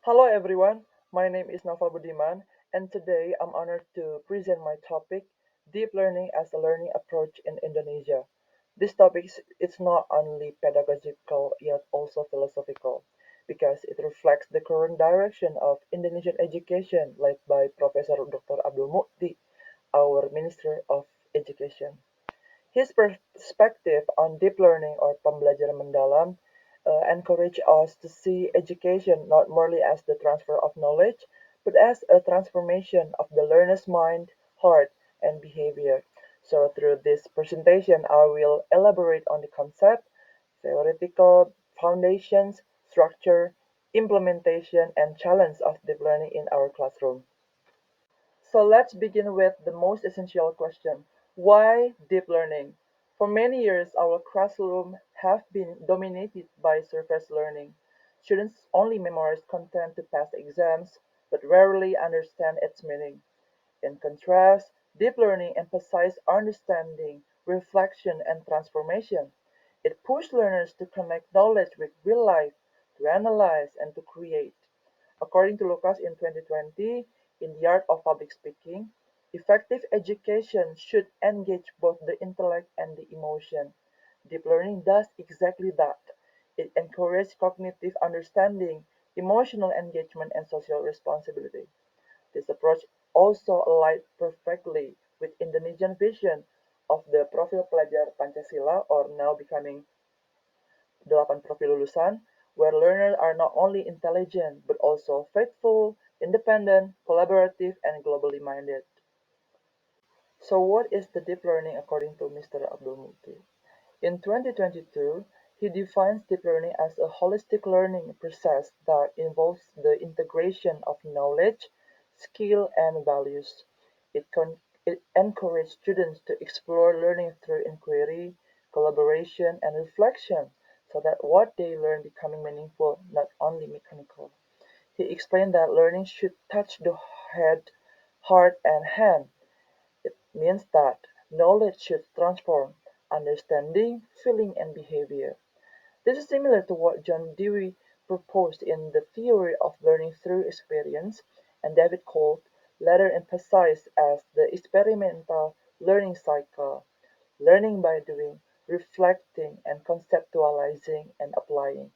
Hello everyone, my name is Naval Budiman, and today I'm honored to present my topic, Deep Learning as a Learning Approach in Indonesia. This topic is not only pedagogical yet also philosophical, because it reflects the current direction of Indonesian education led by Professor Dr. Abdul Mukti, our Minister of Education. His perspective on deep learning or pembelajaran mendalam encourage us to see education not merely as the transfer of knowledge, but as a transformation of the learner's mind, heart, and behavior. So through this presentation, I will elaborate on the concept, theoretical foundations, structure, implementation, and challenge of deep learning in our classroom. So let's begin with the most essential question. Why deep learning? For many years, our classroom have been dominated by surface learning. Students only memorize content to pass exams, but rarely understand its meaning. In contrast, deep learning emphasizes understanding, reflection, and transformation. It pushes learners to connect knowledge with real life, to analyze, and to create. According to Lucas in 2020, in the art of public speaking, effective education should engage both the intellect and the emotion. Deep learning does exactly that. It encourages cognitive understanding, emotional engagement, and social responsibility. This approach also aligned perfectly with Indonesian vision of the Profil Pelajar Pancasila, or now becoming 8 Profil Lulusan, where learners are not only intelligent but also faithful, independent, collaborative, and globally minded. So what is the deep learning according to Mr. Abdul Mukti? In 2022, he defines deep learning as a holistic learning process that involves the integration of knowledge, skill, and values. It encourages students to explore learning through inquiry, collaboration, and reflection so that what they learn becoming meaningful, not only mechanical. He explained that learning should touch the head, heart, and hand. It means that knowledge should transform understanding, feeling, and behavior. This is similar to what John Dewey proposed in the theory of learning through experience, and David Colt later emphasized as the experimental learning cycle, learning by doing, reflecting, and conceptualizing and applying.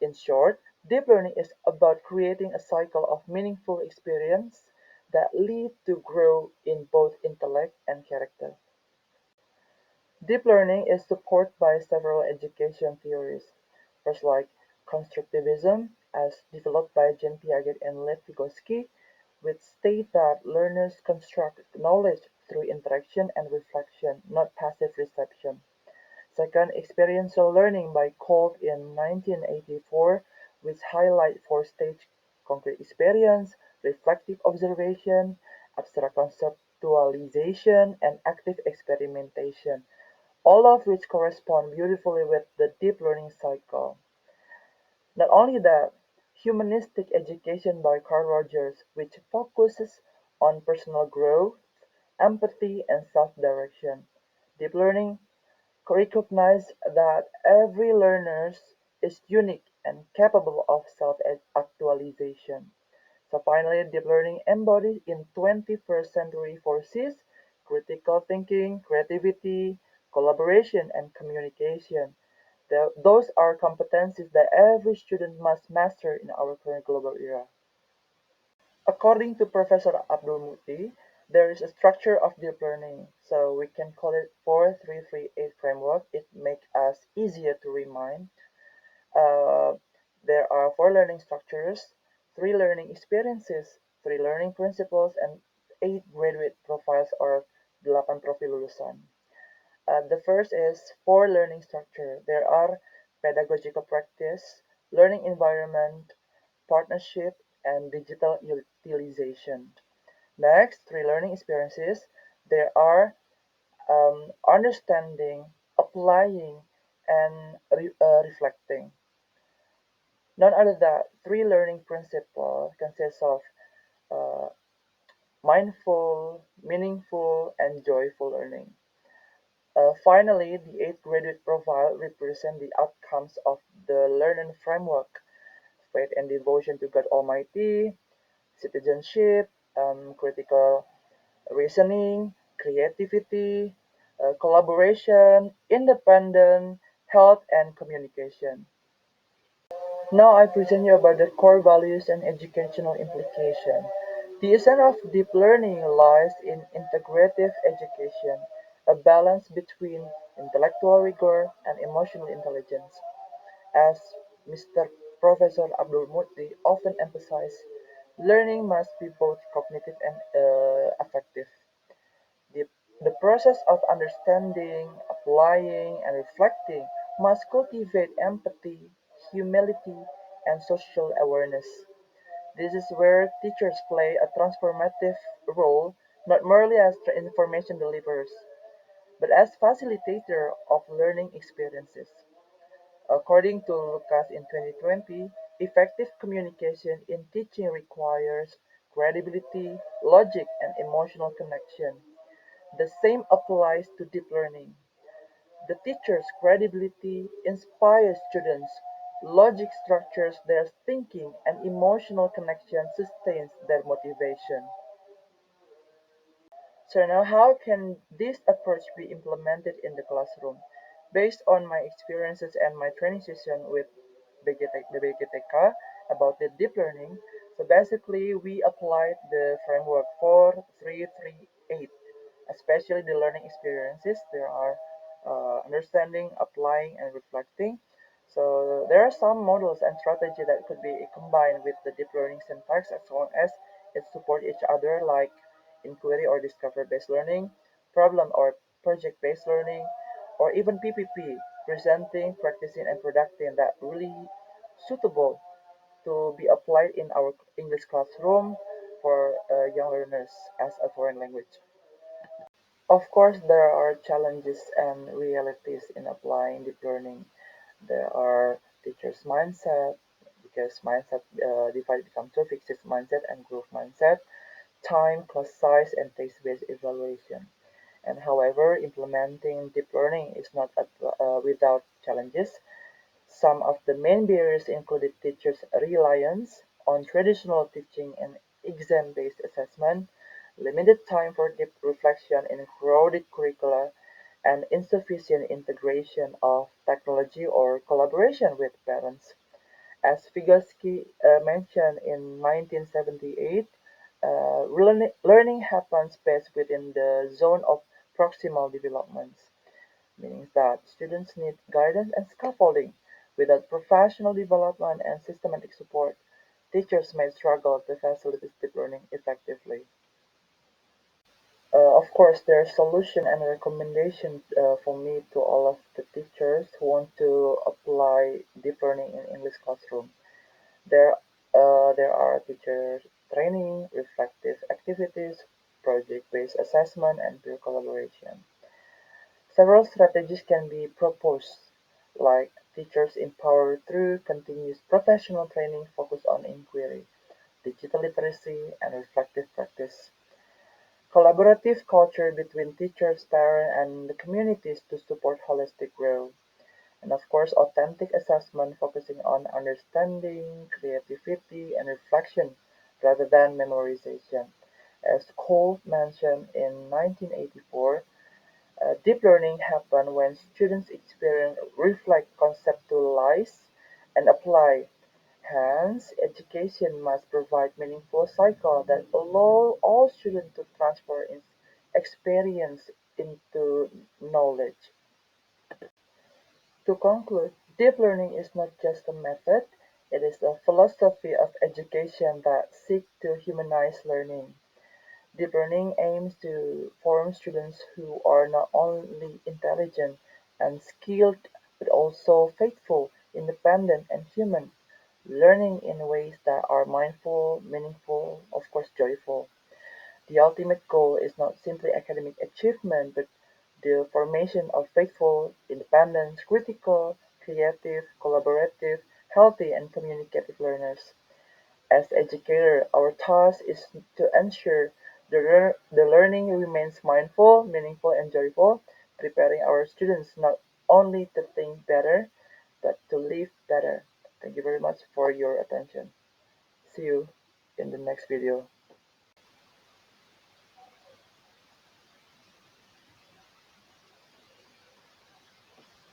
In short, deep learning is about creating a cycle of meaningful experience that lead to growth in both intellect and character. Deep learning is supported by several education theories, first like constructivism, as developed by Jean Piaget and Lev Vygotsky, which state that learners construct knowledge through interaction and reflection, not passive reception. Second, experiential learning by Colt in 1984, which highlight four-stage concrete experience, reflective observation, abstract conceptualization, and active experimentation, all of which correspond beautifully with the deep learning cycle. Not only that, humanistic education by Carl Rogers, which focuses on personal growth, empathy, and self-direction. Deep learning recognizes that every learner is unique and capable of self-actualization. So finally, deep learning embodied in 21st century forces, critical thinking, creativity, collaboration, and communication. Those are competencies that every student must master in our current global era. According to Professor Abdul Muti, there is a structure of deep learning, so we can call it 4338 framework. It makes us easier to remind. Uh, there are four learning structures, three learning experiences, three learning principles, and eight graduate profiles or 8 profil lulusan. The first is four learning structure. There are pedagogical practice, learning environment, partnership, and digital utilization. Next, three learning experiences. There are understanding, applying, and reflecting. None other than three learning principles consist of uh, mindful, meaningful, and joyful learning. Finally, the eighth graduate profile represents the outcomes of the learning framework. faith and devotion to God Almighty, citizenship, critical reasoning, creativity, collaboration, independence, health, and communication. Now I present you about the core values and educational implication. The essence of deep learning lies in integrative education, a balance between intellectual rigor and emotional intelligence. As Mr. Professor Abdul Murti often emphasizes, learning must be both cognitive and affective. The, the process of understanding, applying, and reflecting must cultivate empathy, humility, and social awareness. This is where teachers play a transformative role, not merely as information deliverers, but as facilitator of learning experiences. According to Lucas in 2020, effective communication in teaching requires credibility, logic, and emotional connection. The same applies to deep learning. The teacher's credibility inspires students, logic structures their thinking, and emotional connection sustains their motivation. So now how can this approach be implemented in the classroom? Based on my experiences and my training session with the BGTK about the deep learning, so basically we applied the framework 4338, especially the learning experiences. There are understanding, applying, and reflecting. So there are some models and strategy that could be combined with the deep learning syntax as long as it support each other, like inquiry or discovery-based learning, problem or project-based learning, or even PPP, presenting, practicing, and producting that really suitable to be applied in our English classroom for young learners as a foreign language. Of course, there are challenges and realities in applying deep learning. There are teachers' mindset, because mindset divided become two: fixed mindset and growth mindset, time, class size, and taste-based evaluation. And however, implementing deep learning is not without challenges. Some of the main barriers included teachers' reliance on traditional teaching and exam-based assessment, limited time for deep reflection in crowded curricula, and insufficient integration of technology or collaboration with parents. As Vygotsky mentioned in 1978, learning happens best within the zone of proximal development, meaning that students need guidance and scaffolding. Without professional development and systematic support, teachers may struggle to facilitate deep learning effectively. Of course, there are solution and recommendation for me to all of the teachers who want to apply deep learning in English classroom. There, there are teacher training, reflective activities, project-based assessment, and peer collaboration. Several strategies can be proposed, like teachers empowered through continuous professional training focused on inquiry, digital literacy, and reflective practice. Collaborative culture between teachers, parents, and the communities to support holistic growth. And of course, authentic assessment focusing on understanding, creativity, and reflection rather than memorization. As Cole mentioned in 1984, deep learning happens when students experience, reflect, conceptualize, and apply. Hence, education must provide meaningful cycle that allow all students to transfer experience into knowledge. To conclude, deep learning is not just a method, it is a philosophy of education that seeks to humanize learning. Deep learning aims to form students who are not only intelligent and skilled but also faithful, independent, and human, learning in ways that are mindful, meaningful, of course, joyful. The ultimate goal is not simply academic achievement, but the formation of faithful, independent, critical, creative, collaborative, healthy, and communicative learners. As educators, our task is to ensure the learning remains mindful, meaningful, and joyful, preparing our students not only to think better, but to live better. Thank you very much for your attention. See you in the next video.